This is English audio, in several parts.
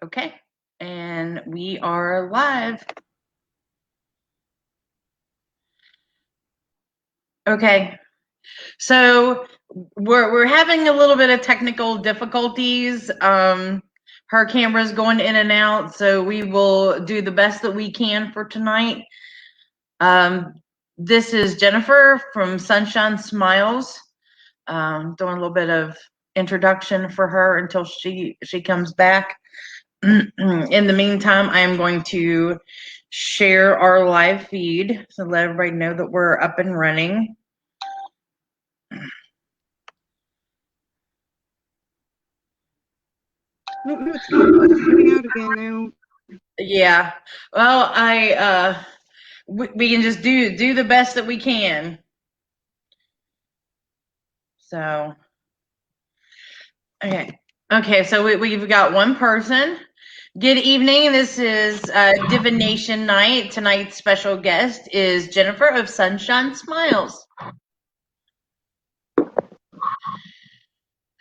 Okay, and we are live. Okay, so we're having a little bit of technical difficulties. Her camera's going in and out, so we will do the best that we can for tonight. This is Jennifer from Sunshine Smiles. Doing a little bit of introduction for her until she comes back. In the meantime, I am going to share our live feed to let everybody know that we're up and running. I don't know what's going on. It's coming out again now. Yeah. Well, we can just do the best that we can. So, okay. So we've got one person. Good evening. This is Divination night. Tonight's special guest is Jennifer of Sunshine Smiles.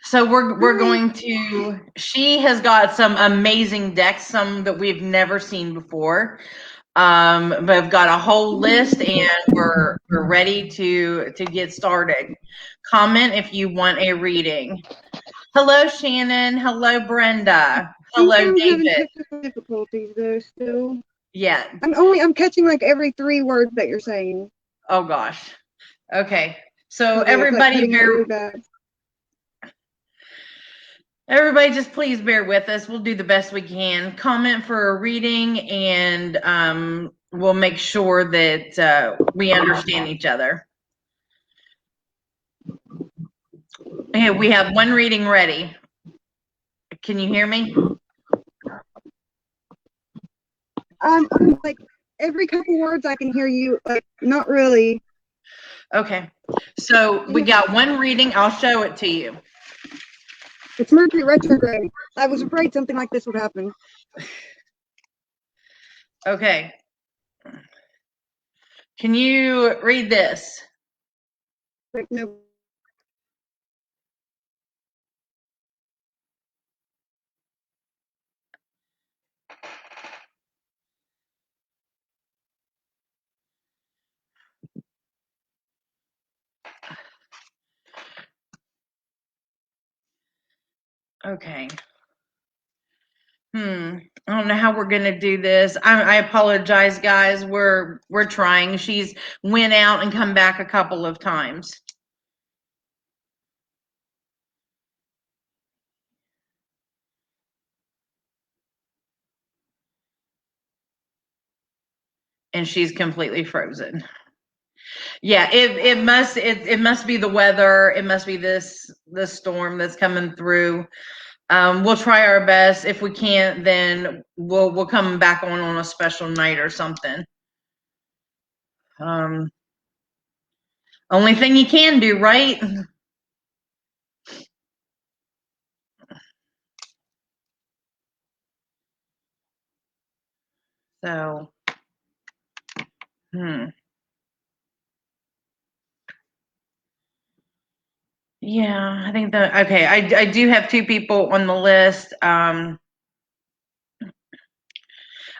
So we're going to. She has got some amazing decks, some that we've never seen before. But I've got a whole list, and we're ready to get started. Comment if you want a reading. Hello, Shannon. Hello, Brenda. Hello, I'm David. having technical difficulties though. Still. Yeah. I'm catching like every 3 words that you're saying. Oh gosh. Okay. So everybody Everybody just please bear with us. We'll do the best we can. Comment for a reading, and we'll make sure that we understand each other. Okay, we have one reading ready. Can you hear me? Like every couple words I can hear you, like not really. Okay. So we got one reading. I'll show it to you. It's Mercury retrograde. I was afraid something like this would happen. Okay. Can you read this? Like, no. Okay. I don't know how we're gonna do this. I apologize, guys. We're trying. She's went out and come back a couple of times. And she's completely frozen. Yeah, it must be the weather. It must be this storm that's coming through. We'll try our best. If we can't, then we'll come back on a special night or something. Only thing you can do, right? So, Yeah, I think that, okay, I do have 2 people on the list. I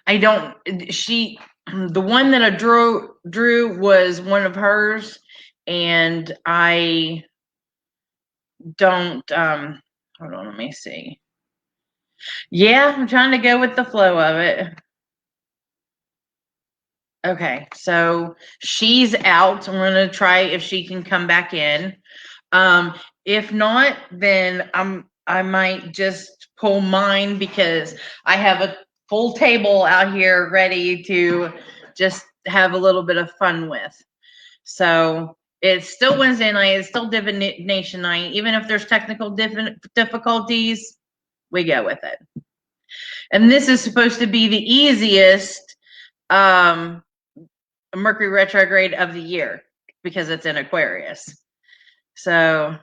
don't, the one that I drew was one of hers, and I don't, hold on, let me see. Yeah, I'm trying to go with the flow of it. Okay, so she's out. I'm going to try if she can come back in. If not, then I might just pull mine, because I have a full table out here ready to just have a little bit of fun with. So it's still Wednesday night. It's still Divination night. Even if there's technical difficulties, we go with it. And this is supposed to be the easiest Mercury retrograde of the year, because it's in Aquarius. So,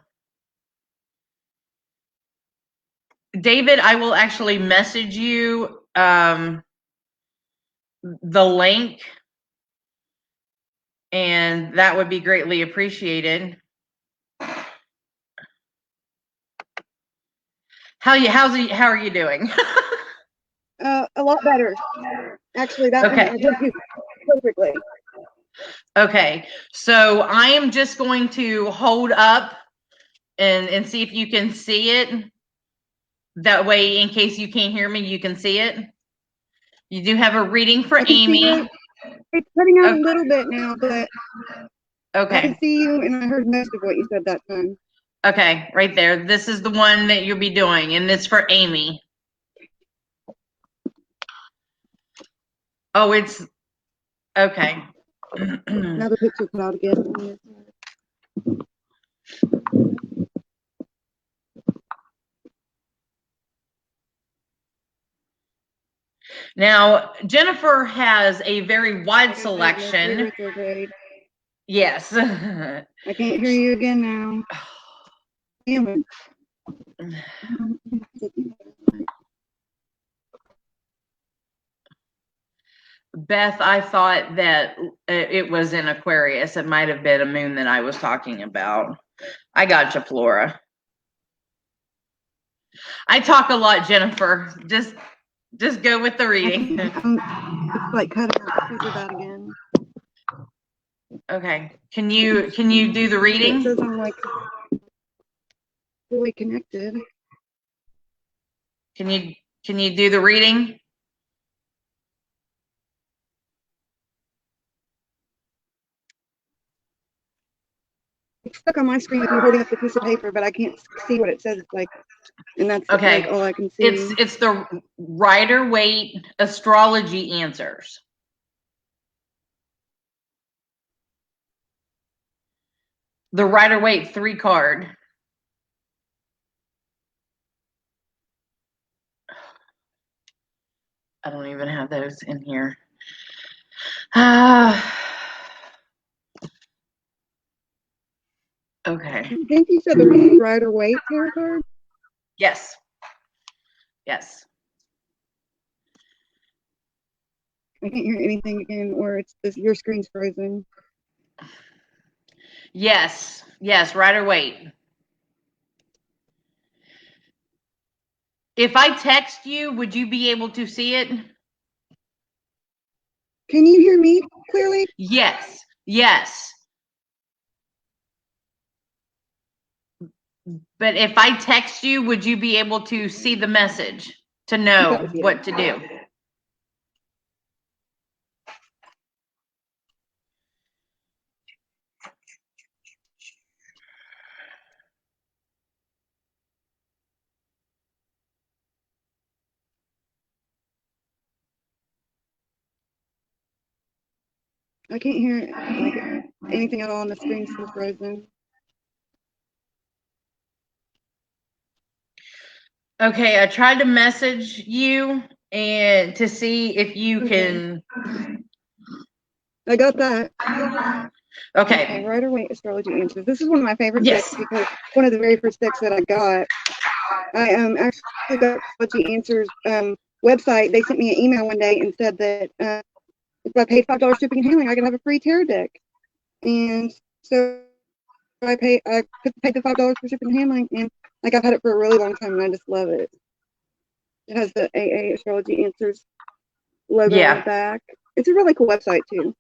David, I will actually message you the link, and that would be greatly appreciated. How are you doing? a lot better. Actually, that one I did do perfectly. Okay, so I am just going to hold up and see if you can see it. That way, in case you can't hear me, you can see it. You do have a reading for Amy. It's cutting out a little bit now, but okay. I can see you, and I heard most of what you said that time. Okay, right there. This is the one that you'll be doing, and it's for Amy. Oh, it's okay. Now the picture cut out again. Now, Jennifer has a very wide selection. Yes. I can't hear you again now. Damn it. Beth, I thought that it was in Aquarius. It might have been a moon that I was talking about. I got you, Flora. I talk a lot, Jennifer. Just go with the reading. It's like cutting out because of that again. Okay. Can you do the reading? It says I'm like really connected. Can you do the reading? It's stuck on my screen if you're holding up the piece of paper, but I can't see what it says. It's like, and that's okay. Like all I can see. It's the Rider-Waite astrology answers. The Rider-Waite 3 card. I don't even have those in here. Okay. I think you said the Rider-Waite tarot card? Yes. Yes. I can't hear anything again, or it's this, your screen's frozen. Yes. Yes, Rider-Waite. If I text you, would you be able to see it? Can you hear me clearly? Yes. Yes. But if I text you, would you be able to see the message to know what to do? I can't hear like anything at all on the screen. Still frozen. Okay, I tried to message you and to see if you can. I got that. Okay. Rider-Waite astrology answers. This is one of my favorite decks because one of the very first decks that I got. I actually got astrology answers website. They sent me an email one day and said that if I paid $5 shipping and handling, I could have a free tarot deck. And so I paid the $5 for shipping and handling, and like I've had it for a really long time, and I just love it. It has the AA Astrology Answers logo on the back. It's a really cool website too.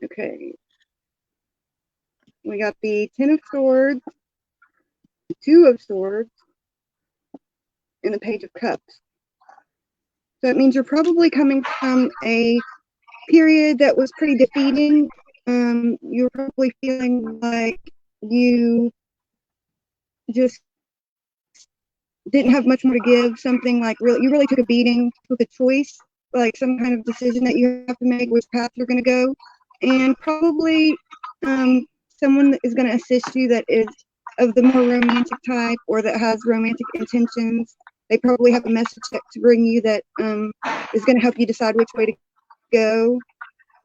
Okay, we got the 10 of Swords, 2 of Swords, and the Page of Cups. So it means you're probably coming from a period that was pretty defeating. You're probably feeling like you just didn't have much more to give. Something like you really took a beating, took a choice, like some kind of decision that you have to make which path you're going to go, and probably someone that is going to assist you that is of the more romantic type or that has romantic intentions. They probably have a message to bring you that is going to help you decide which way to go.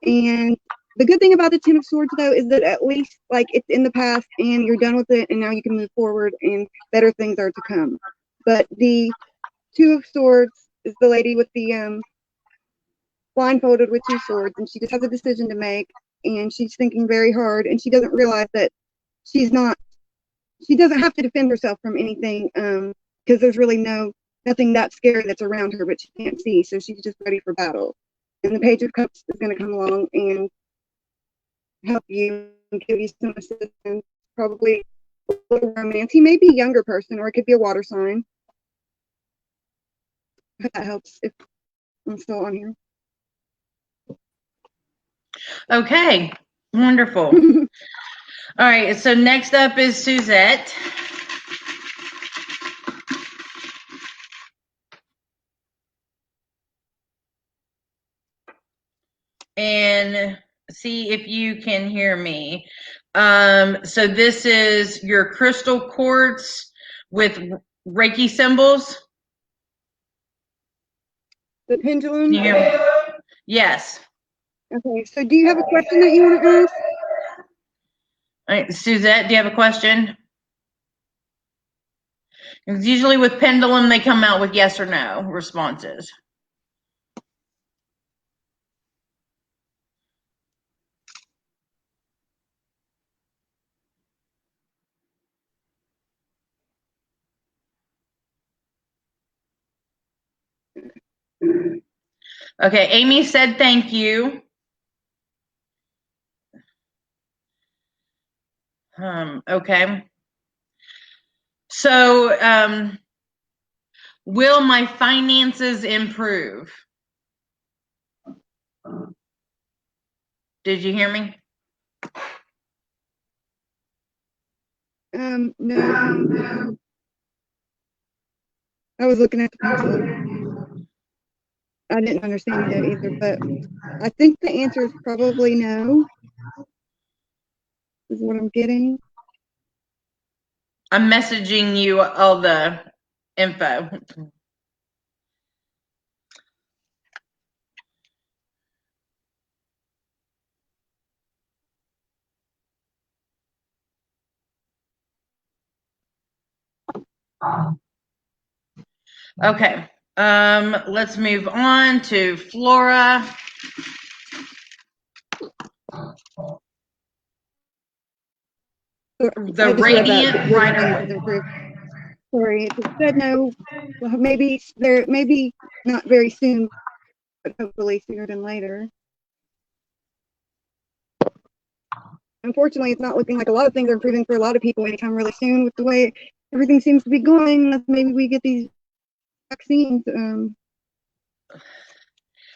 And the good thing about the 10 of Swords, though, is that at least like it's in the past and you're done with it, and now you can move forward and better things are to come. But the 2 of Swords is the lady with the blindfolded with 2 swords, and she just has a decision to make, and she's thinking very hard, and she doesn't realize that she doesn't have to defend herself from anything, because there's really no nothing that scary that's around her, but she can't see, so she's just ready for battle. And the Page of Cups is going to come along and help you and give you some assistance, probably a little romance. He may be a younger person, or it could be a water sign. I hope that helps if I'm still on here. Okay, wonderful. All right, so next up is Suzette. And see if you can hear me. So this is your crystal quartz with Reiki symbols. The pendulum? Yes. Okay, so do you have a question that you want to ask? All right, Suzette, do you have a question? Because usually with pendulum, they come out with yes or no responses. Okay, Amy said thank you. Okay. So, will my finances improve? Did you hear me? No. I was looking at the pendulum. I didn't understand that either, but I think the answer is probably no. Is what I'm getting. I'm messaging you all the info. Okay. Let's move on to Flora. The radiant rider. Sorry, it said no. Well, maybe not very soon, but hopefully sooner than later. Unfortunately, it's not looking like a lot of things are improving for a lot of people anytime really soon with the way everything seems to be going. Maybe we get these vaccines.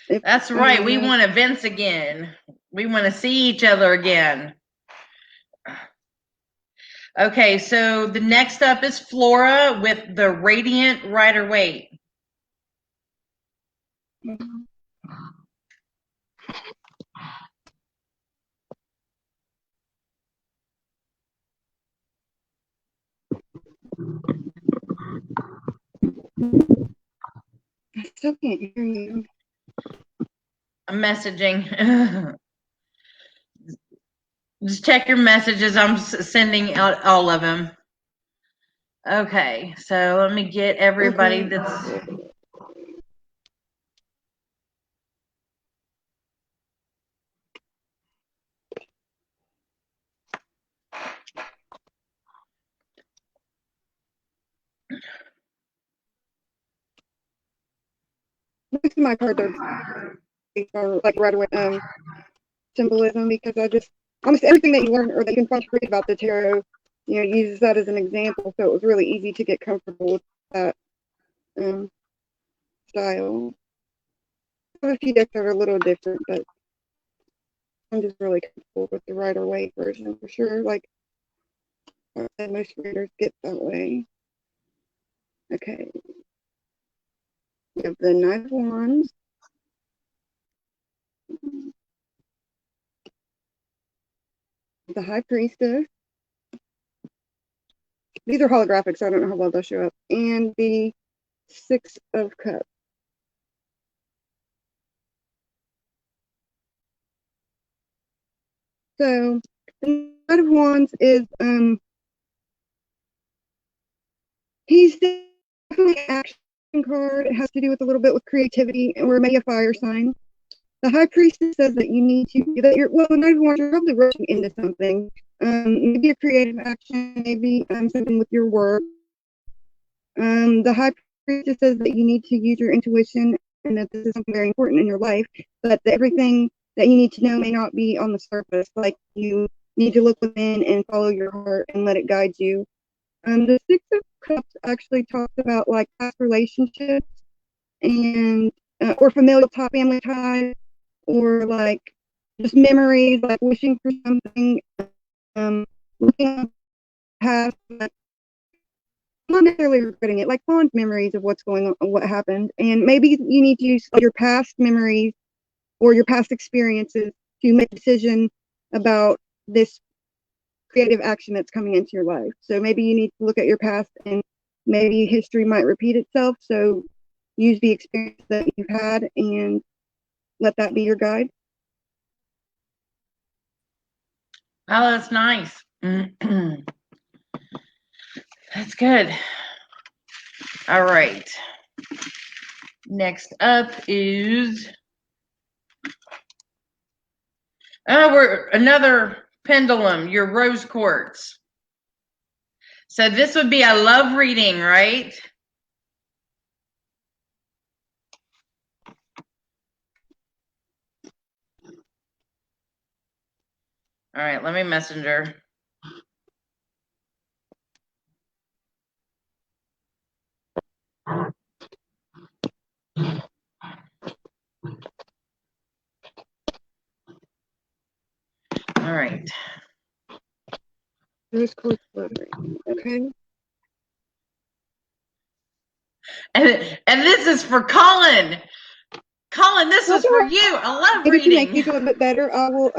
That's right. We want events again. We want to see each other again. Okay, so the next up is Flora with the Radiant Rider Waite. I still can't hear you. I'm messaging. Just check your messages. I'm sending out all of them. Okay, so let me get everybody that's... Most of my cards are like right away symbolism, because almost everything that you learn or that you can find read about the tarot, uses that as an example. So it was really easy to get comfortable with that style. I have a few decks that are a little different, but I'm just really comfortable with the Rider-Waite version for sure. Like I said, most readers get that way. Okay. We have the Knight of Wands. The High Priestess. These are holographic, so I don't know how well they'll show up. And the Six of Cups. So the Knight of Wands is he's definitely an action card. It has to do with a little bit with creativity, and we're maybe a fire sign. The High Priestess says that you need to the Knight of Wands, you're probably rushing into something. Maybe a creative action, maybe something with your work. The High Priestess says that you need to use your intuition and that this is something very important in your life, but that everything that you need to know may not be on the surface. Like, you need to look within and follow your heart and let it guide you. The Six of Cups actually talks about like past relationships and or familial family ties, or like just memories, like wishing for something, looking at the past, like, not necessarily regretting it, like fond memories of what's going on, what happened. And maybe you need to use your past memories or your past experiences to make a decision about this creative action that's coming into your life. So maybe you need to look at your past, and maybe history might repeat itself. So use the experience that you've had and let that be your guide. Oh, that's nice. That's good. All right. Next up is we're another pendulum, your rose quartz. So this would be a love reading, right? All right, let me messenger. All right. Rose quartz lettering. Okay. And this is for Colin. Colin, this is for you. A love Maybe reading. to make you feel a bit better, I will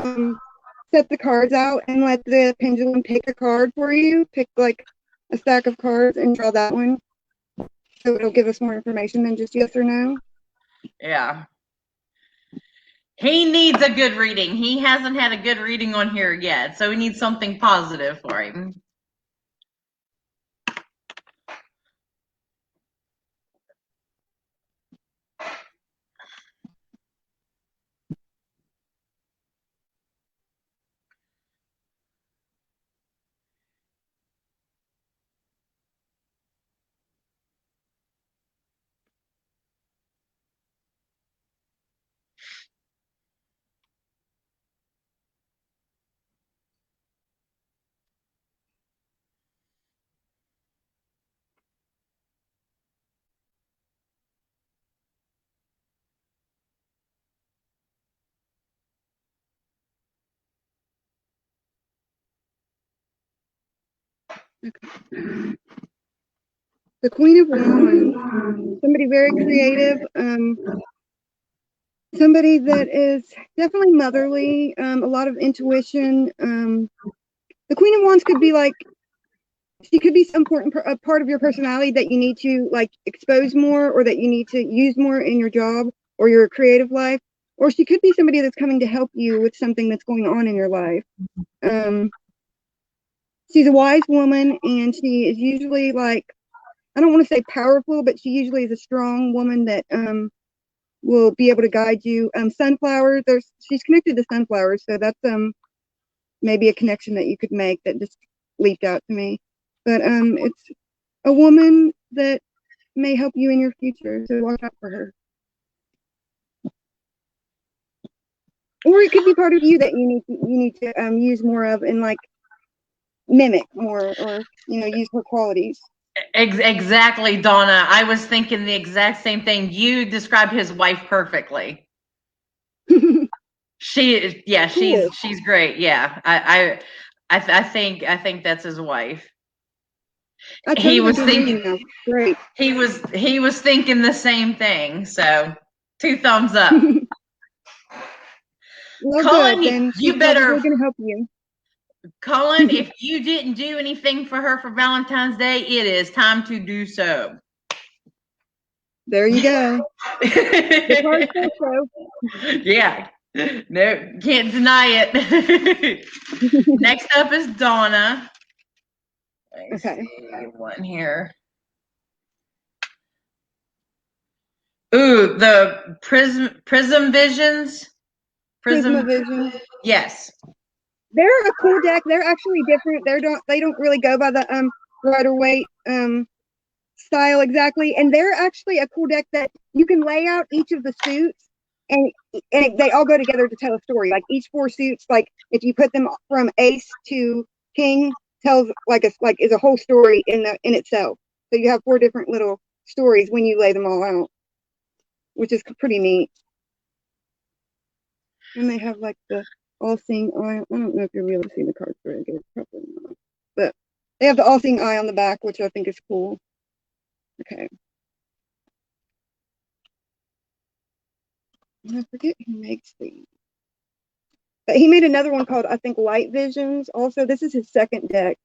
set the cards out and let the pendulum pick a card for you. Pick like a stack of cards and draw that one. So it'll give us more information than just yes or no. Yeah. He needs a good reading. He hasn't had a good reading on here yet, so we need something positive for him. Okay. The Queen of Wands, somebody very creative, somebody that is definitely motherly, a lot of intuition. The Queen of Wands could be like, she could be some important a part of your personality that you need to like expose more, or that you need to use more in your job or your creative life. Or she could be somebody that's coming to help you with something that's going on in your life. She's a wise woman, and she is usually like, I don't want to say powerful, but she usually is a strong woman that will be able to guide you. Sunflowers, she's connected to sunflowers, so that's maybe a connection that you could make that just leaped out to me. But it's a woman that may help you in your future, so watch out for her. Or it could be part of you that you need to use more of, and like mimic more, or use her qualities. Exactly, Donna. I was thinking the exact same thing. You described his wife perfectly. She's great. Yeah, I think that's his wife. He was thinking great. He was thinking the same thing. So 2 thumbs up. Well, Colin, good, then you better. We're gonna help you. Colin, if you didn't do anything for her for Valentine's Day, it is time to do so. There you go. The card says so. Yeah. No, can't deny it. Next up is Donna. Okay. One here. Ooh, the prism visions. Prisma Visions. Yes. They're a cool deck. They're actually different. They don't really go by the Rider-Waite style exactly. And they're actually a cool deck that you can lay out each of the suits, and they all go together to tell a story. Like each 4 suits, like if you put them from ace to king, tells is a whole story in itself. So you have 4 different little stories when you lay them all out, which is pretty neat. And they have like the all-seeing eye. I don't know if you'll be able to see the cards very good, probably not. But they have the all-seeing eye on the back, which I think is cool. Okay. I forget who makes these. But he made another one called, I think, Light Visions. Also, this is his second deck.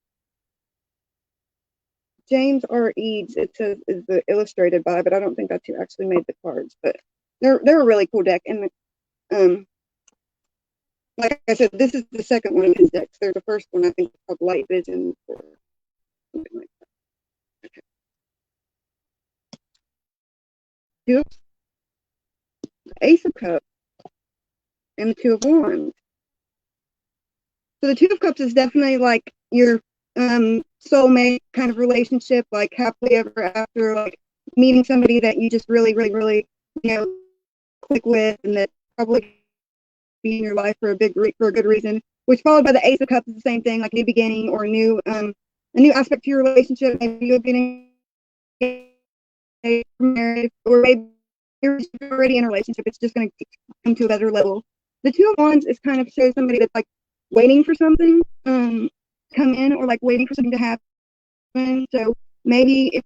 James R. Eads, it says, is the illustrated by, but I don't think that's who actually made the cards. But they're a really cool deck. And like I said, this is the second one of his decks. They're the first one, I think, called Light Vision or something like that. Okay. Two of the Ace of Cups and the Two of Wands. So the Two of Cups is definitely like your soulmate kind of relationship, like happily ever after, like meeting somebody that you just really, really, really, click with, and that probably be in your life for a good reason. Which followed by the Ace of Cups is the same thing, like new beginning or a new aspect to your relationship. Maybe you're getting married, or maybe you're already in a relationship. It's just going to come to a better level. The Two of Wands is kind of shows somebody that's like waiting for something come in, or like waiting for something to happen. So maybe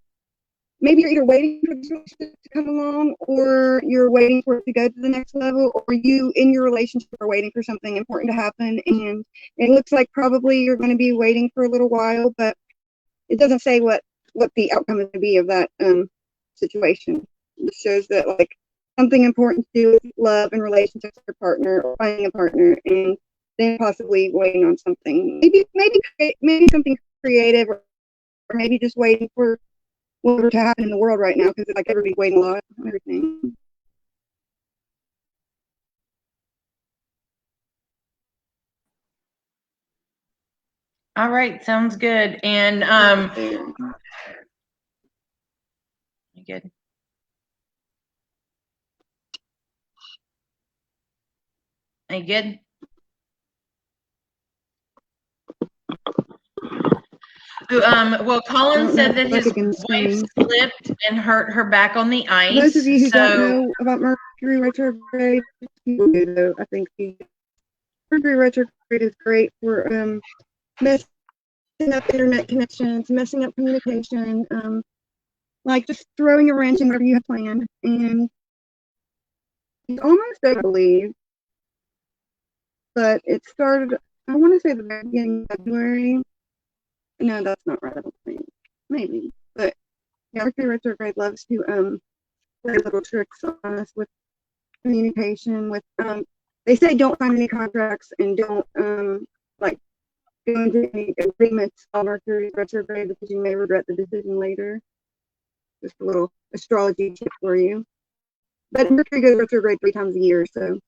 you're either waiting for this relationship to come along, or you're waiting for it to go to the next level, or you in your relationship are waiting for something important to happen, and it looks like probably you're going to be waiting for a little while, but it doesn't say what the outcome is going to be of that situation. It shows that like something important to do with love and relationships with your partner, or finding a partner, and then possibly waiting on something. Maybe something creative, or maybe just waiting for whatever to happen in the world right now, because it's like everybody's waiting a lot on everything. All right, sounds good. And good. Are you good? Well, Colin said that his wife slipped and hurt her back on the ice. Those of you who don't know about Mercury retrograde, I think Mercury retrograde is great for messing up internet connections, messing up communication, like just throwing a wrench in whatever you have planned. And it's almost, I believe, but it started, I want to say the beginning of February. No, that's not right, I don't think. Maybe. But yeah, Mercury retrograde loves to play little tricks on us with communication, with they say don't sign any contracts, and don't like go into any agreements on Mercury retrograde, because you may regret the decision later. Just a little astrology tip for you. But Mercury goes retrograde 3 times a year, so,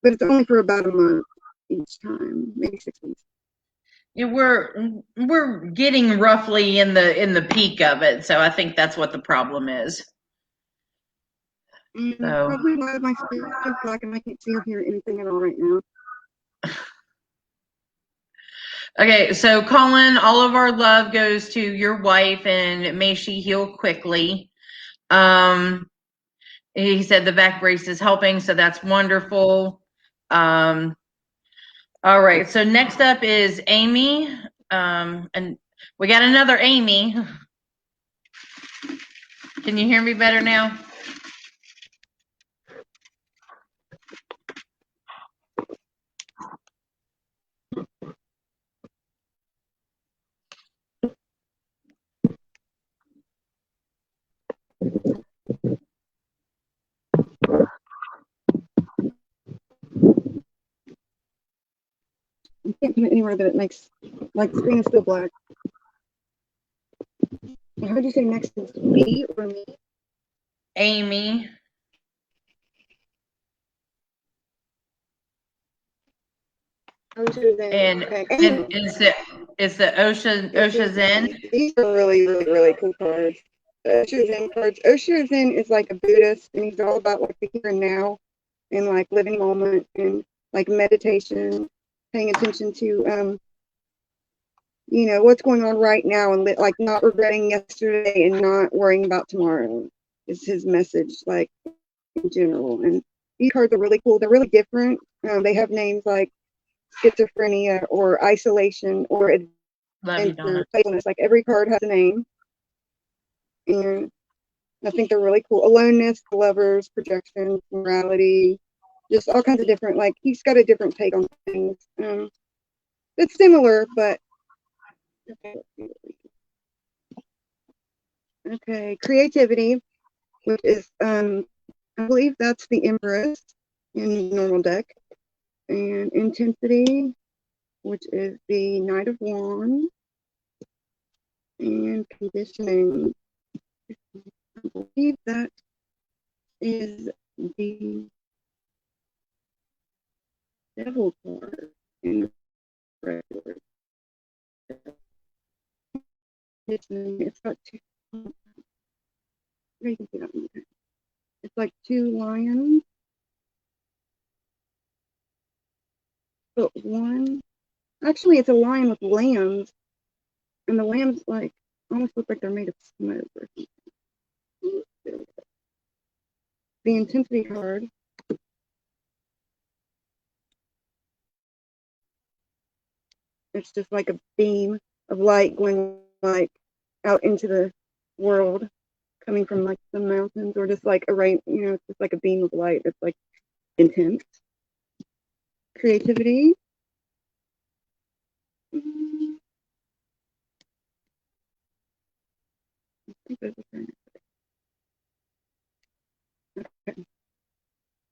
but it's only for about a month each time, maybe 6 weeks. Yeah, we're getting roughly in the peak of it, so I think that's what the problem is. So. Probably why my screen is black and I can't see or hear anything at all right now. Okay, so Colin, all of our love goes to your wife, and may she heal quickly. He said the back brace is helping, so that's wonderful. All right, so next up is Amy, and we got another Amy. Can you hear me better now? I can't put it anywhere that it makes, like, the screen is still black. How would you say next is me or me? Amy. Osha Zen. And Okay. and it's the Osha Zen. These are really, really, really cool cards. The Osha Zen cards. Osha Zen is like a Buddhist, and he's all about like the here and now, and like living moment, and like meditation, paying attention to you know, what's going on right now, and like not regretting yesterday and not worrying about tomorrow is his message, like in general. And these cards are really cool. They're really different. They have names like schizophrenia or isolation or adventure, faithfulness. Like every card has a name, and I think they're really cool. Aloneness, lovers, projection, morality, just all kinds of different. Like he's got a different take on things. It's similar, but okay. Creativity, which is I believe that's the Empress in normal deck, and intensity, which is the Knight of Wands, and conditioning. I believe that is the Devil card in the regular. It's got two. You can see that one. It's like two lions, but one. Actually, it's a lion with lambs, and the lambs like almost look like they're made of smoke or something. The intensity card. It's just like a beam of light going like out into the world, coming from like the mountains, or just like a rain. You know, it's just like a beam of light. It's like intense. Creativity. I think there's a thing. Okay.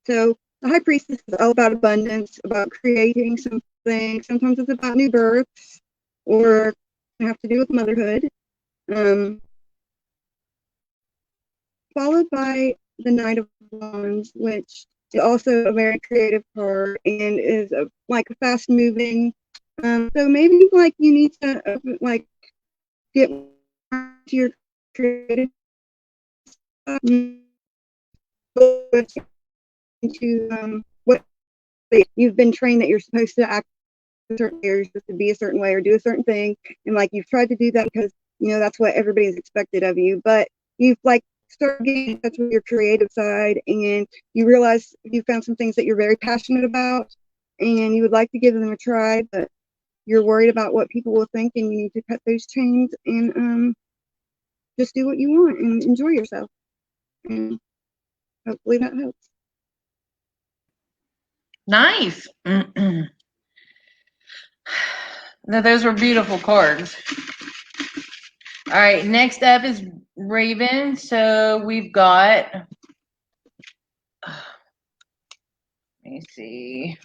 So the High Priestess is all about abundance, about creating something. Sometimes it's about new births, or have to do with motherhood. Followed by the Knight of Wands, which is also a very creative card and is like fast moving. So maybe like you need to like get to your creative stuff, into what you've been trained that you're supposed to act a certain way, or you're supposed to be a certain way or do a certain thing, and like you've tried to do that because you know that's what everybody's expected of you, but you've like started getting in touch with your creative side, and you realize you found some things that you're very passionate about and you would like to give them a try, but you're worried about what people will think, and you need to cut those chains and just do what you want and enjoy yourself, and hopefully that helps. Nice. Now, those were beautiful cards. All right, next up is Raven. So we've got, let me see.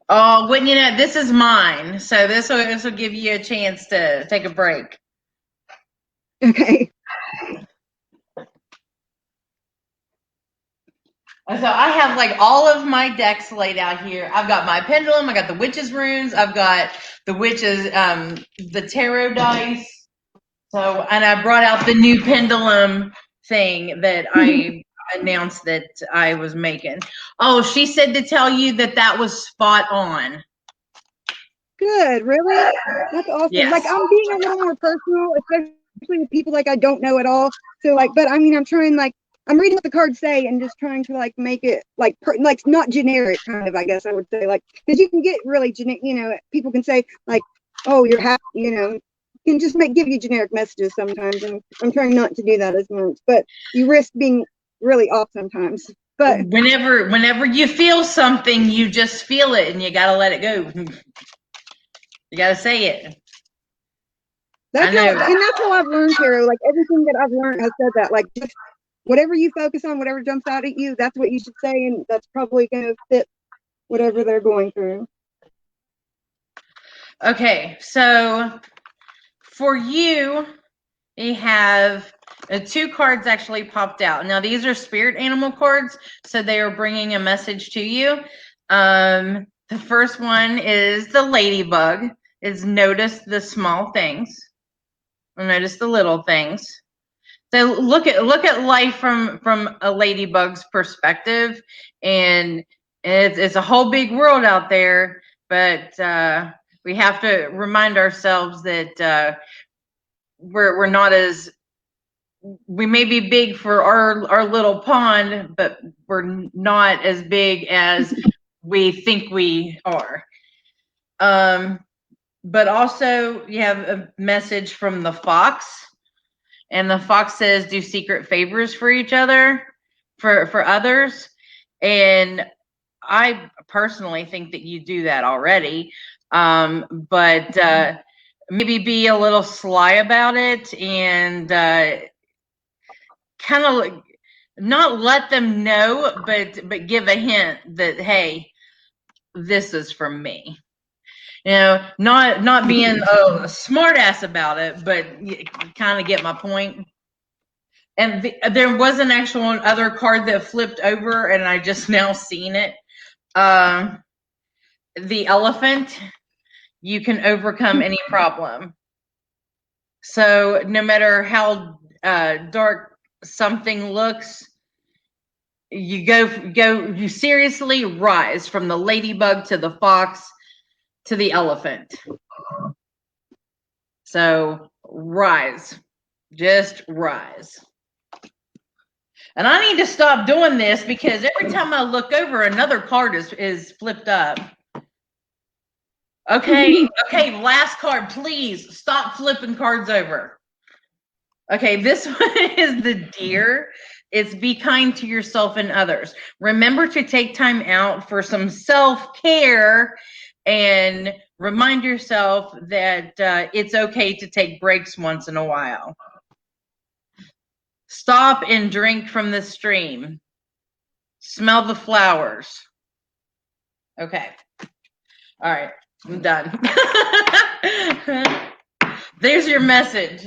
Oh, well, you know, this is mine. So this will give you a chance to take a break. Okay. So I have like all of my decks laid out here. I've got my pendulum. I got the witch's runes. I've got the witch's, the tarot dice. So, and I brought out the new pendulum thing that I announced that I was making. Oh, she said to tell you that that was spot on. Good, really? That's awesome. Yes. Like I'm being a little more personal, especially with people like I don't know at all. So like, but I mean, I'm trying like I'm reading what the cards say and just trying to like make it like like not generic kind of, I guess I would say, like because you can get really generic. You know, people can say like, oh, you're happy. You know, can just give you generic messages sometimes, and I'm trying not to do that as much. But you risk being really off sometimes. But whenever you feel something, you just feel it, and you gotta let it go. You gotta say it. That's how I've learned tarot. Like everything that I've learned has said that. Like just whatever you focus on, whatever jumps out at you, that's what you should say, and that's probably going to fit whatever they're going through. Okay, so for you, we have two cards actually popped out. Now these are spirit animal cards, so they are bringing a message to you. The first one is the ladybug. Is notice the small things. Notice the little things. So look at life from a ladybug's perspective, and it's a whole big world out there. But we have to remind ourselves that we're not as, we may be big for our little pond, but we're not as big as we think we are. But also you have a message from the fox, and the fox says, do secret favors for each other, for others. And I personally think that you do that already. But maybe be a little sly about it, and kind of not let them know, but give a hint that, hey, this is from me. You know, not being a smart ass about it, but you kind of get my point. And there was an actual other card that flipped over, and I just now seen it. The elephant. You can overcome any problem. So no matter how dark something looks, you seriously rise, from the ladybug to the fox to the elephant. So rise, just rise. And I need to stop doing this, because every time I look over, another card is flipped up. Okay, last card, please stop flipping cards over. Okay, this one is the deer. It's be kind to yourself and others. Remember to take time out for some self-care, and remind yourself that it's okay to take breaks once in a while. Stop and drink from the stream. Smell the flowers. Okay. All right, I'm done. There's your message.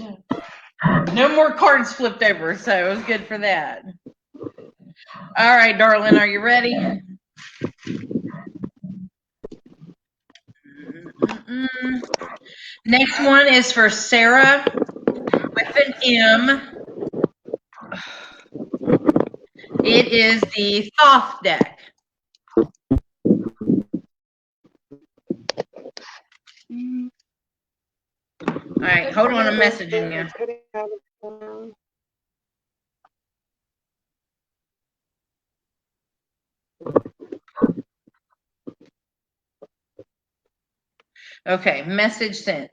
No more cards flipped over, so it was good for that. All right, darling, are you ready? Next one is for Sarah with an M. It is the Thoth deck. All right, hold on, I'm messaging you. Okay, message sent.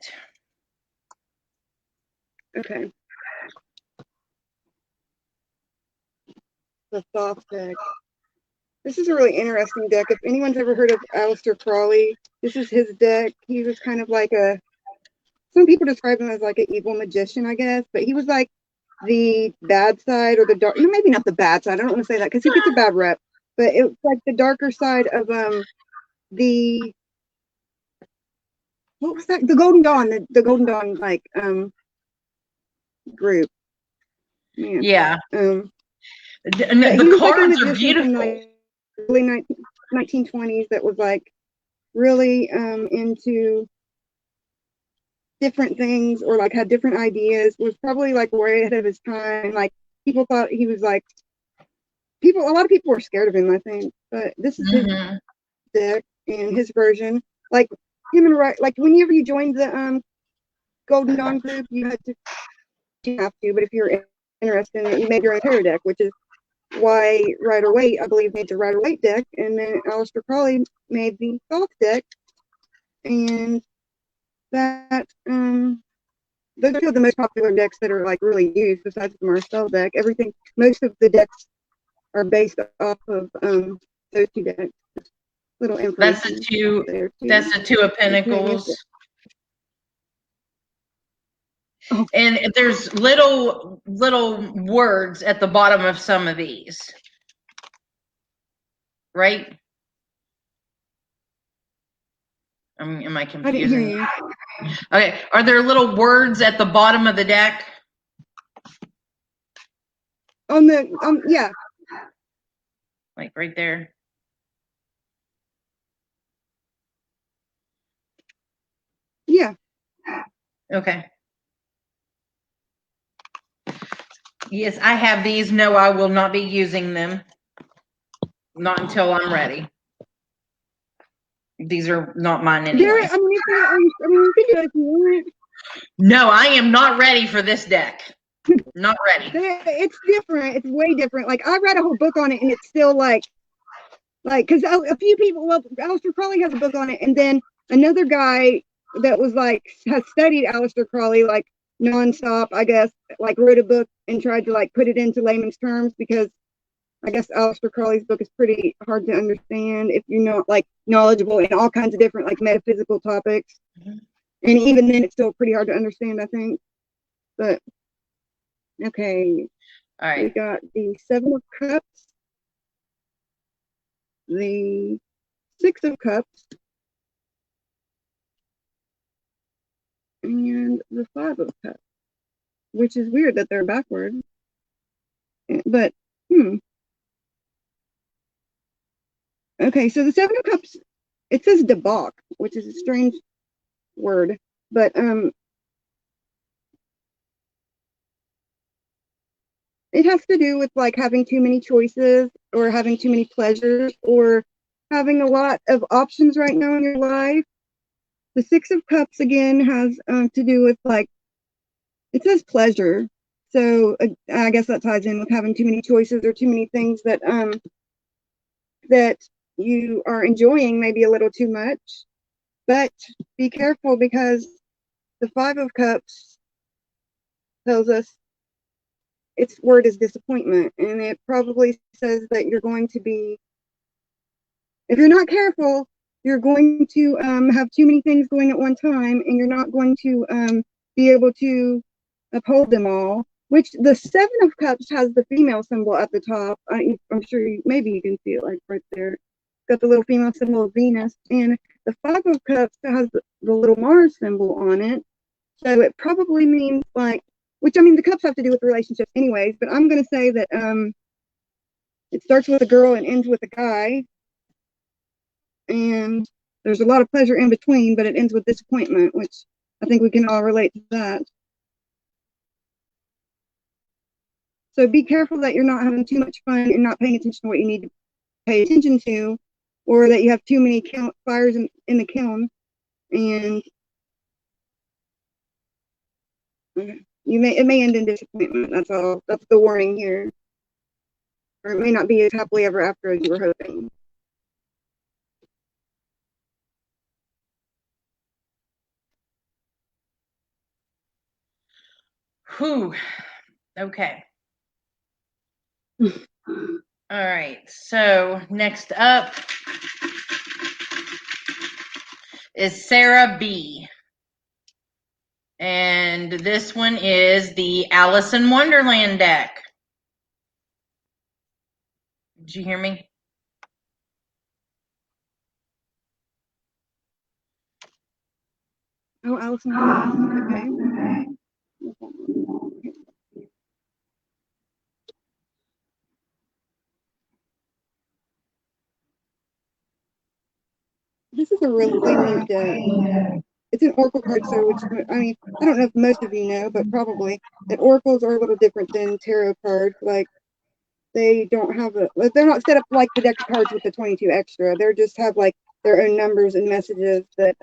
Okay. The Thoth deck. This is a really interesting deck. If anyone's ever heard of Aleister Crowley, this is his deck. He was kind of like some people describe him as like an evil magician, I guess, but he was like the bad side, or the dark, maybe not the bad side. I don't want to say that because he gets a bad rep, but it's like the darker side of the, what was that? The Golden Dawn, the Golden Dawn, like group. Yeah. The cards are beautiful. Like early 1920s that was like really into different things, or like had different ideas, was probably like way ahead of his time. Like people thought he was like, a lot of people were scared of him, I think. But this is his deck and his version. Like him and like whenever you joined the Golden Dawn group, you have to, but if you're interested in it, you made your own tarot deck, which is why Rider-Waite, I believe, made the Rider-Waite deck, and then Aleister Crowley made the Thoth deck, and that those are two of the most popular decks that are like really used besides the Marcel deck. Most of the decks are based off of those two decks. Little information. That's the Two of Pentacles. Oh. And there's little words at the bottom of some of these, right? Am I confusing? I didn't hear you. Okay, are there little words at the bottom of the deck? Yeah. Like right there. Okay. Yes, I have these. No, I will not be using them. Not until I'm ready. These are not mine anyway. I mean, you can do it if you want. No, I am not ready for this deck. Not ready. It's different. It's way different. Like, I read a whole book on it, and it's still like, because a few people, well, Aleister Crowley has a book on it, and then another guy that was like, has studied Aleister Crowley, like, nonstop, I guess, like, wrote a book and tried to, like, put it into layman's terms, because I guess Aleister Crowley's book is pretty hard to understand if you're not, like, knowledgeable in all kinds of different, like, metaphysical topics. Mm-hmm. And even then, it's still pretty hard to understand, I think. But, okay. All right. We got the Seven of Cups, the Six of Cups, and the Five of Cups, which is weird that they're backwards. But, Okay, so the Seven of Cups, it says debauch, which is a strange word, but it has to do with, like, having too many choices, or having too many pleasures, or having a lot of options right now in your life. The Six of Cups, again, has to do with, like, it says pleasure. So I guess that ties in with having too many choices, or too many things that that you are enjoying maybe a little too much. But be careful, because the Five of Cups tells us its word is disappointment, and it probably says that you're going to be, if you're not careful, you're going to have too many things going at one time, and you're not going to be able to uphold them all. Which the Seven of Cups has the female symbol at the top. I'm sure maybe you can see it, like, right there. It's got the little female symbol of Venus, and the Five of Cups has the little Mars symbol on it. So it probably means, like, which, I mean, the cups have to do with relationships anyways, but I'm going to say that it starts with a girl and ends with a guy, and there's a lot of pleasure in between, but it ends with disappointment, which I think we can all relate to that. So be careful that you're not having too much fun and not paying attention to what you need to pay attention to, or that you have too many fires in the kiln, and it may end in disappointment. That's all. That's the warning here. Or it may not be as happily ever after as you were hoping. Whew. Okay. All right. So next up is Sarah B. And this one is the Alice in Wonderland deck. Did you hear me? Oh, Alice in Wonderland. Okay. This is a really neat deck. It's an oracle card, so which, I mean, I don't know if most of you know, but probably that oracles are a little different than tarot cards. Like, they don't have they're not set up like the deck of cards with the 22 extra. They just have, like, their own numbers and messages that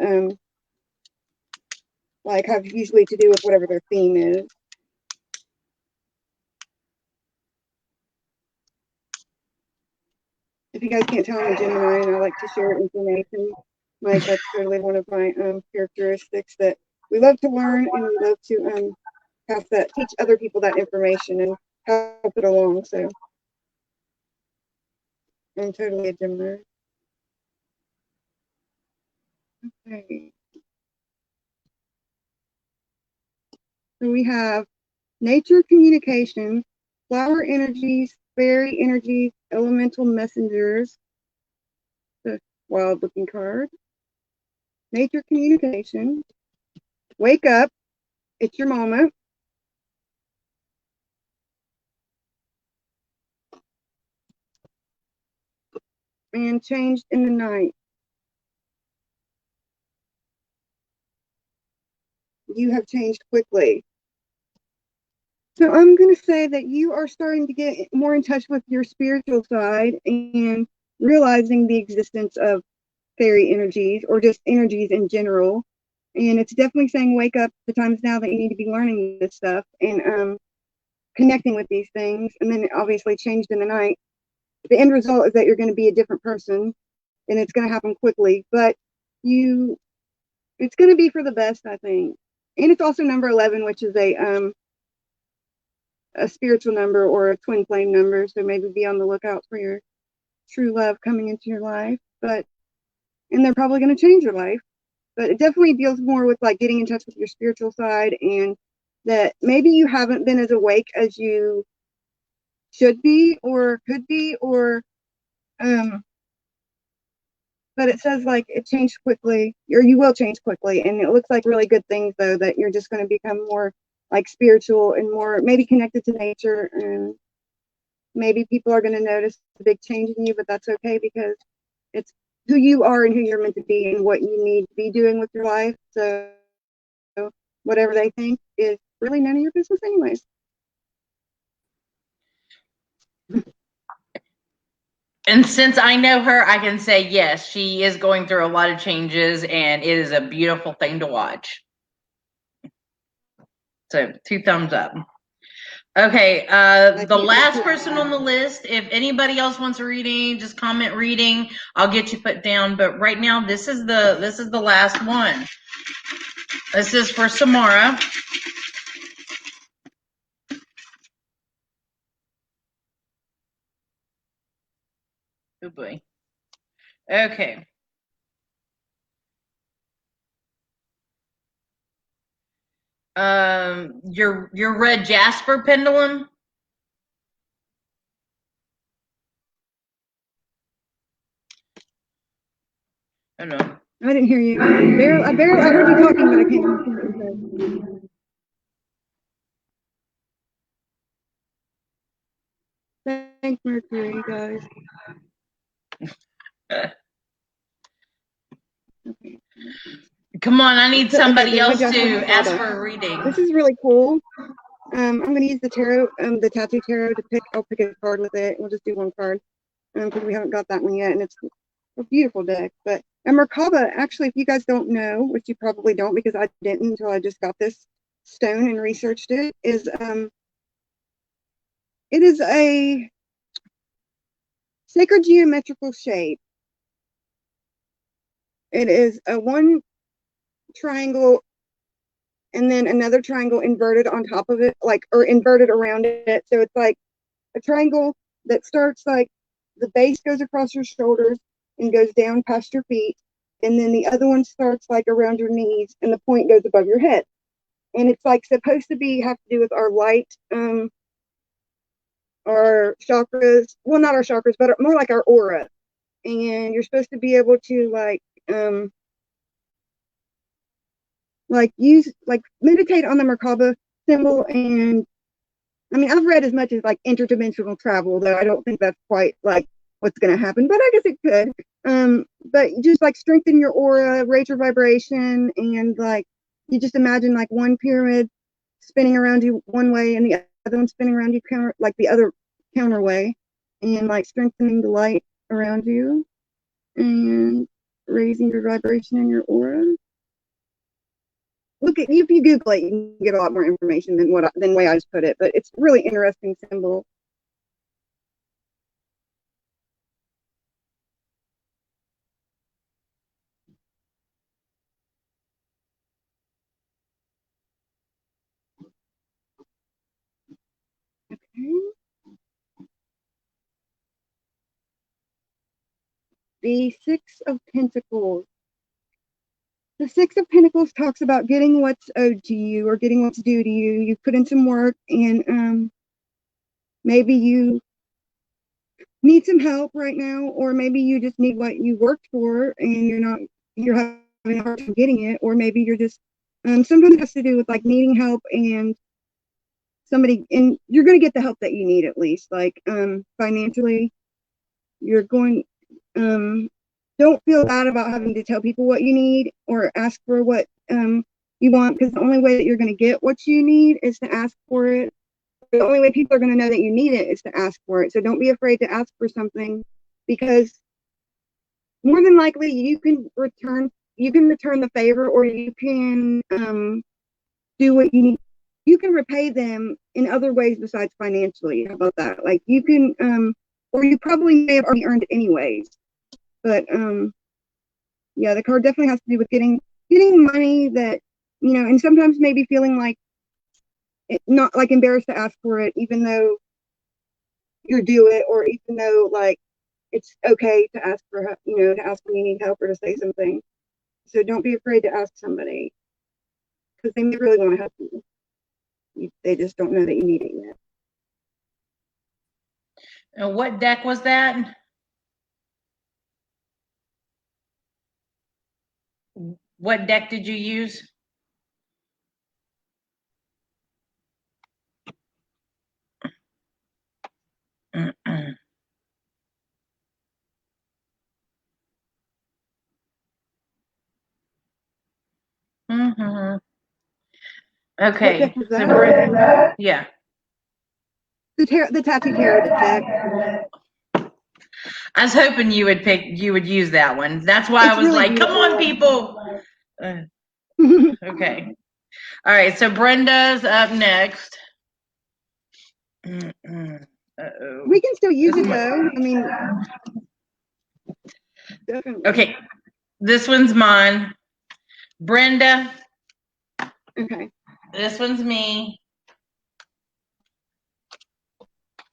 like, have usually to do with whatever their theme is. If you guys can't tell, I'm a Gemini, and I like to share information. Like, that's totally one of my characteristics, that we love to learn, and we love to teach other people that information and help it along. So I'm totally a Gemini. Okay. So we have nature communication, flower energies, fairy energies, elemental messengers. The wild looking card. Nature communication. Wake up. It's your moment. And changed in the night. you have changed quickly. So I'm going to say that you are starting to get more in touch with your spiritual side and realizing the existence of fairy energies or just energies in general. And it's definitely saying, wake up, the time's now that you need to be learning this stuff and connecting with these things. And then obviously changed in the night. The end result is that you're going to be a different person and it's going to happen quickly, but it's going to be for the best, I think. And it's also number 11, which is a spiritual number or a twin flame number. So maybe be on the lookout for your true love coming into your life, and they're probably going to change your life, but it definitely deals more with like getting in touch with your spiritual side, and that maybe you haven't been as awake as you should be or could be, or but it says like it changed quickly, or you will change quickly, and it looks like really good things though, that you're just going to become more like spiritual and more maybe connected to nature, and maybe people are going to notice the big change in you, but that's okay because it's who you are and who you're meant to be and what you need to be doing with your life. So whatever they think is really none of your business anyways. And since I know her, I can say, yes, she is going through a lot of changes and it is a beautiful thing to watch. So 2 thumbs up. Okay, the last person on the list, if anybody else wants a reading, just comment reading. I'll get you put down. But right now, this is the last one. This is for Samara. Oh boy. Okay. Your red jasper pendulum. Oh no. I didn't hear you. I heard you talking, but I can't understand what you said. Thanks, Mercury, guys. Okay. Come on, I need somebody else to ask for a reading. This is really cool. I'm going to use the tarot, the tattoo tarot to pick. I'll pick a card with it. We'll just do one card because we haven't got that one yet, and it's a beautiful deck. But Merkaba, actually, if you guys don't know, which you probably don't because I didn't until I just got this stone and researched it, is it is a sacred geometrical shape. It is a one triangle and then another triangle inverted on top of it, like, or inverted around it. So it's like a triangle that starts like the base goes across your shoulders and goes down past your feet. And then the other one starts like around your knees and the point goes above your head. And it's like supposed to have to do with our light, our chakras, well, not our chakras, but more like our aura. And you're supposed to be able to meditate on the Merkaba symbol. And I mean, I've read as much as like interdimensional travel, though I don't think that's quite like what's going to happen, but I guess it could. But just like strengthen your aura, raise your vibration, and like you just imagine like one pyramid spinning around you one way and the other one spinning around you like the other counter way, and like strengthening the light around you and raising your vibration and your aura. Look at if you Google it, you can get a lot more information than the way I just put it. But it's a really interesting symbol. Okay. The Six of Pentacles. The Six of Pentacles talks about getting what's owed to you or getting what's due to you. You put in some work and maybe you need some help right now, or maybe you just need what you worked for and you're having a hard time getting it, or maybe you're just sometimes it has to do with like needing help and you're going to get the help that you need, at least like financially. You're going don't feel bad about having to tell people what you need or ask for what you want, because the only way that you're going to get what you need is to ask for it. The only way people are going to know that you need it is to ask for it. So don't be afraid to ask for something, because more than likely you can return the favor, or you can do what you need. You can repay them in other ways besides financially. How about that? Like you can, or you probably may have already earned it anyways. But yeah, the card definitely has to do with getting money that, you know, and sometimes maybe feeling like not like embarrassed to ask for it, even though you're due it, or even though like it's okay to ask for, you know, to ask when you need help or to say something. So don't be afraid to ask somebody, because they may really want to help you. They just don't know that you need it yet. And what deck was that? What deck did you use? Mm-hmm. Okay. What deck was that? Yeah. The Tattoo Tarot deck. I was hoping you would use that one. That's why I was really like, beautiful. Come on, people. Okay. All right. So Brenda's up next. Uh-oh. We can still use it though. I mean, definitely. Okay. This one's mine. Brenda. Okay. This one's me.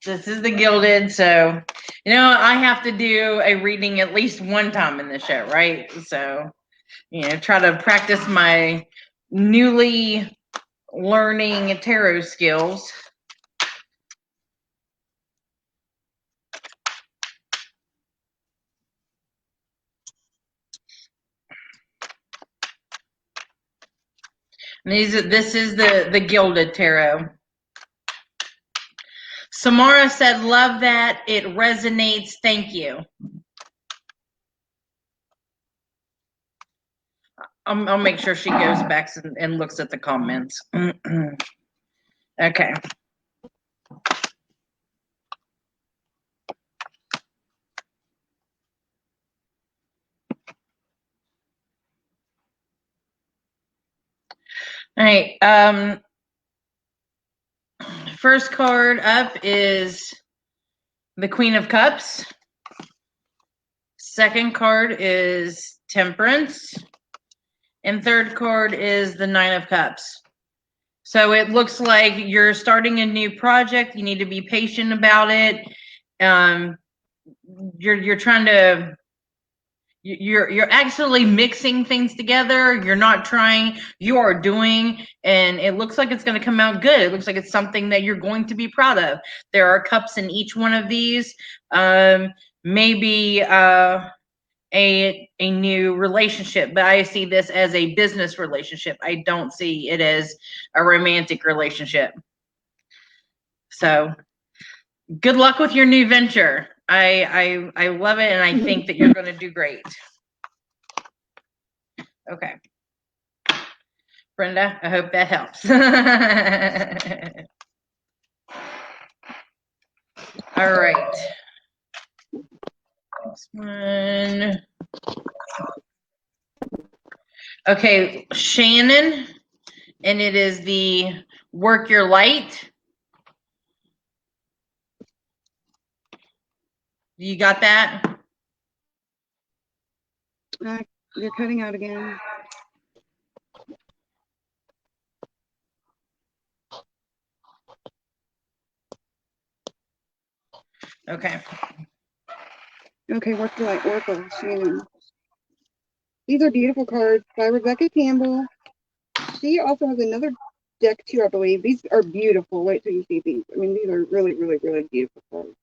This is the Gilded. So, you know, I have to do a reading at least one time in the show, right? So, you know, try to practice my newly learning tarot skills. And this is the Gilded Tarot. Samara said, love that. It resonates. Thank you. I'll make sure she goes back and looks at the comments. Okay. All right. First card up is the Queen of Cups. Second card is Temperance. And third card is the Nine of Cups. So it looks like you're starting a new project. You need to be patient about it. You're trying to, you're actually mixing things together. You're not trying, you are doing, and it looks like it's going to come out good. It looks like it's something that you're going to be proud of. There are cups in each one of these. Maybe a new relationship, but I see this as a business relationship. I don't see it as a romantic relationship. So good luck with your new venture. I love it, and I think that you're going to do great. Okay. Brenda, I hope that helps. All right. Next one. Okay, Shannon, and it is the Work Your Light. You got that? You're cutting out again. Okay. Okay, Work Your Light, Oracle, Shannon. These are beautiful cards by Rebecca Campbell. She also has another deck too, I believe. These are beautiful. Wait till you see these. I mean, these are really, really, really beautiful cards.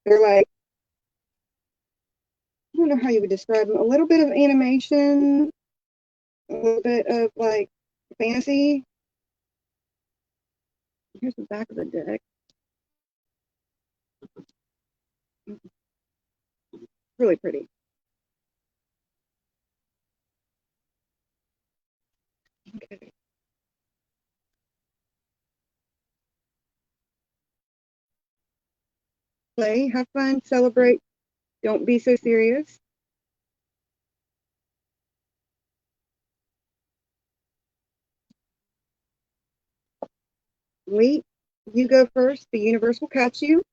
They're like, I don't know how you would describe them. A little bit of animation, a little bit of like fantasy. Here's the back of the deck. Really pretty. Okay. play, have fun, celebrate, don't be so serious. Wait, you go first. The universe will catch you.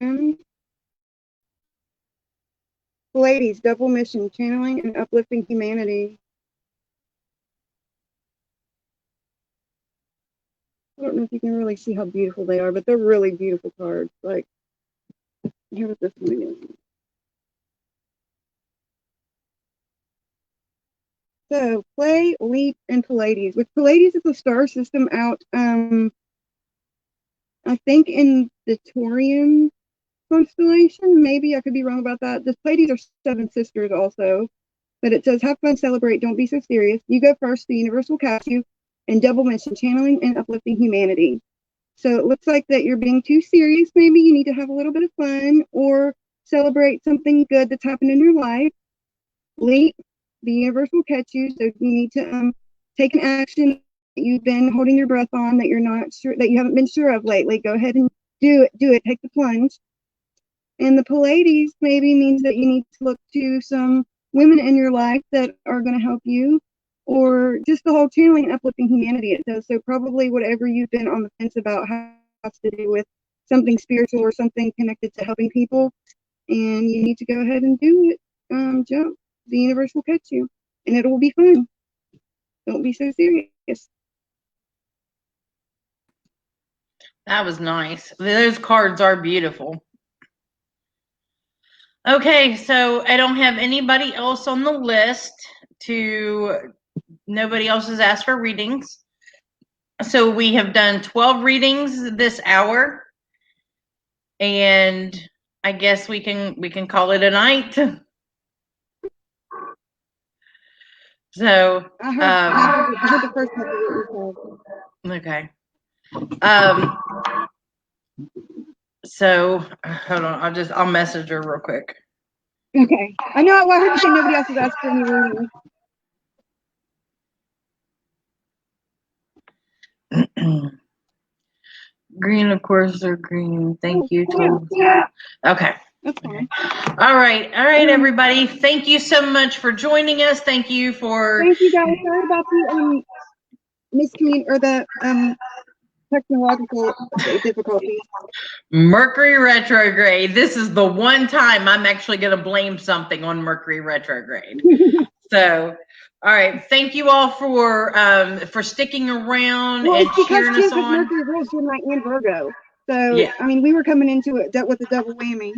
And ladies, double mission, channeling and uplifting humanity. I don't know if you can really see how beautiful they are, but they're really beautiful cards. Like, here's what this one is. So, play, leap, and Pleiades. Which Pleiades is a star system out, I think in the Taurian constellation. Maybe I could be wrong about that. The Pleiades are 7 sisters also. But it says, have fun, celebrate, don't be so serious. You go first, the universe will catch you. And double mission, channeling and uplifting humanity. So it looks like that you're being too serious. Maybe you need to have a little bit of fun or celebrate something good that's happened in your life. Leap, the universe will catch you. So you need to take an action that you've been holding your breath on that you're not sure, that you haven't been sure of lately. Go ahead and do it, take the plunge. And the Pleiades maybe means that you need to look to some women in your life that are going to help you, or just the whole channeling and uplifting humanity it does. So probably whatever you've been on the fence about has to do with something spiritual or something connected to helping people, and you need to go ahead and do it. Jump. The universe will catch you, and it will be fun. Don't be so serious. That was nice. Those cards are beautiful. Okay, so I don't have anybody else on the list. Nobody else has asked for readings. So we have done 12 readings this hour, and I guess we can call it a night. So I heard the first couple. Okay. So hold on, I'll message her real quick. Okay. I know. I heard you say nobody else has asked for any readings. Green, of course, they're green. Thank you. Yeah. Okay. That's fine. All right, everybody. Thank you so much for joining us. Thank you guys. Sorry about the technological difficulties. Mercury retrograde. This is the one time I'm actually going to blame something on Mercury retrograde. So, all right. Thank you all for sticking around and cheering us on. Mercury rules Gemini and Virgo. So, yeah. I mean, we were coming into it with a double whammy.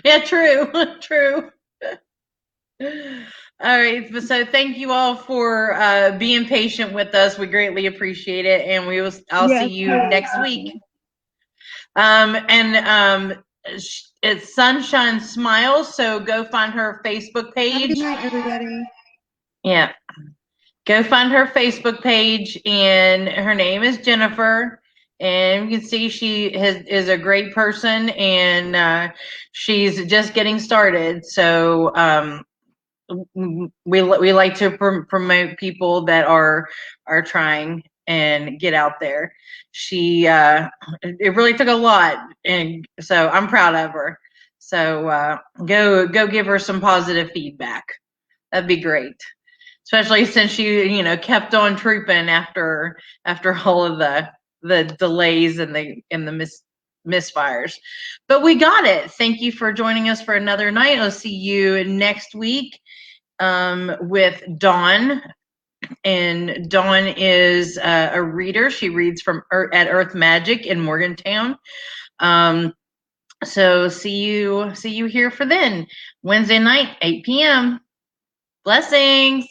Yeah, true. All right. So thank you all for being patient with us. We greatly appreciate it. And I'll see you next week. It's Sunshine Smiles. So go find her Facebook page. Good night, everybody. Yeah. Go find her Facebook page, and her name is Jennifer. And you can see she is a great person, and she's just getting started. So we like to promote people that are trying and get out there. It really took a lot, and so I'm proud of her. So go give her some positive feedback. That'd be great. Especially since she, kept on trooping after all of the delays and the misfires. But we got it. Thank you for joining us for another night. I'll see you next week with Dawn. And Dawn is a reader. She reads at Earth Magic in Morgantown. So see you here for then. Wednesday night, 8 p.m. Blessings.